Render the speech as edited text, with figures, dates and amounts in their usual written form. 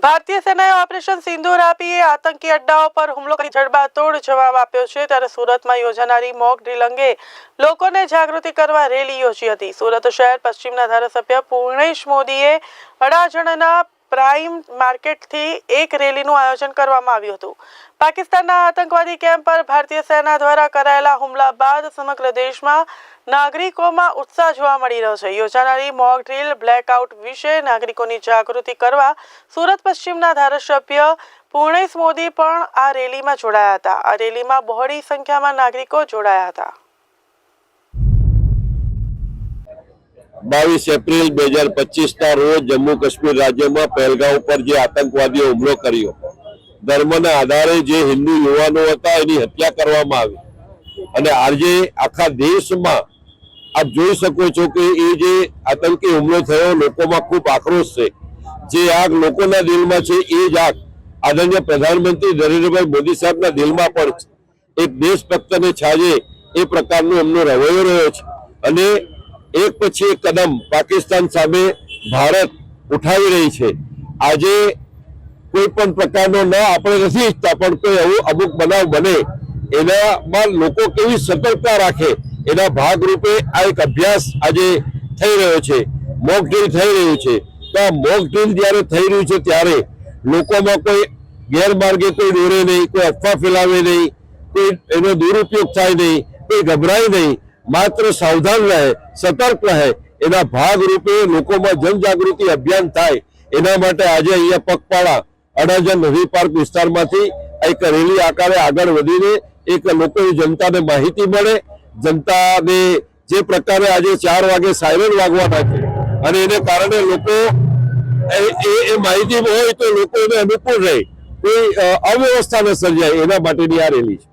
ભારતીય સેનાએ ઓપરેશન સિંદૂર આપી આતંકી અડ્ડાઓ પર હુમલો કરી જડબાતોડ જવાબ આપ્યો છે। ત્યારે સુરતમાં યોજાનારી મોક ડ્રીલ અંગે લોકોને જાગૃતિ કરવા રેલી યોજી હતી। સુરત શહેર પશ્ચિમના ધારાસભ્ય પૂર્ણેશ મોદીએ અડાજણના પ્રાઇમ માર્કેટથી એક રેલીનું આયોજન કરવામાં આવ્યું હતું। પાકિસ્તાનના આતંકવાદી કેમ્પ પર ભારતીય સેના દ્વારા કરાયેલા હુમલા બાદ સમગ્ર દેશમાં નાગરિકોમાં ઉત્સાહ જોવા મળી રહ્યો છે। યોજાનારી મોક ડ્રીલ બ્લેકઆઉટ વિશે નાગરિકોની જાગૃતિ કરવા સુરત પશ્ચિમના ધારાસભ્ય પૂર્ણેશ મોદી પણ આ રેલીમાં જોડાયા હતા। આ રેલીમાં બહોળી સંખ્યામાં નાગરિકો જોડાયા હતા। 22 એપ્રિલ 2025 રોજ જમ્મુ કાશ્મીર રાજ્યમાં પહેલગામ પર જે આતંકવાદીઓ હુમલો કર્યો, ધર્મના આધારે જે હિન્દુ યુવાનો હતા એની હત્યા કરવામાં આવી અને આજે આખા દેશમાં આપ જોઈ શકો છો કે એ જે આતંકી હુમલો થયો લોકોમાં ખૂબ આક્રોશ છે। જે આગ લોકોના દિલમાં છે એ જ આગ આદરણીય પ્રધાનમંત્રી નરેન્દ્રભાઈ મોદી સાહેબના દિલમાં પણ છે। એક દેશભક્તને છાજે એ પ્રકારનો એમનો રવૈયો રહ્યો છે અને એક પછી એક કદમ પાકિસ્તાન સામે ભારત ઉઠાવી રહી છે। આજે કોઈ પણ પ્રકારનો ન આપણે નથી ઈચ્છતા પણ કોઈ એવું અમુક બનાવ બને એનામાં લોકો કેવી સતર્કતા રાખે એના ભાગરૂપે આ એક અભ્યાસ આજે થઈ રહ્યો છે, મોક ડ્રીલ થઈ રહ્યું છે। તો આ મોક ડ્રીલ જ્યારે થઈ રહ્યું છે ત્યારે લોકોમાં કોઈ ગેરમાર્ગે કોઈ દોરે નહીં, કોઈ અફવા ફેલાવે નહીં, કોઈ એનો દુરુપયોગ થાય નહીં, કોઈ ગભરાય નહીં, માત્ર સાવધાન રહે, સતર્ક રહે એના ભાગરૂપે લોકોમાં જનજાગૃતિ અભિયાન થાય એના માટે આજે અહીંયા પગપાળા અડાજણ નદી પાર્ક વિસ્તારમાંથી એક રેલી આકારે આગળ વધીને એક લોકોની જનતાને માહિતી મળે, જનતાને જે પ્રકારે આજે 4 વાગે સાયરન વાગવાના છે અને એને કારણે લોકો એ માહિતી હોય તો લોકો એને અનુકૂળ રહે, કોઈ અવ્યવસ્થા ન સર્જાય એના માટેની આ રેલી છે।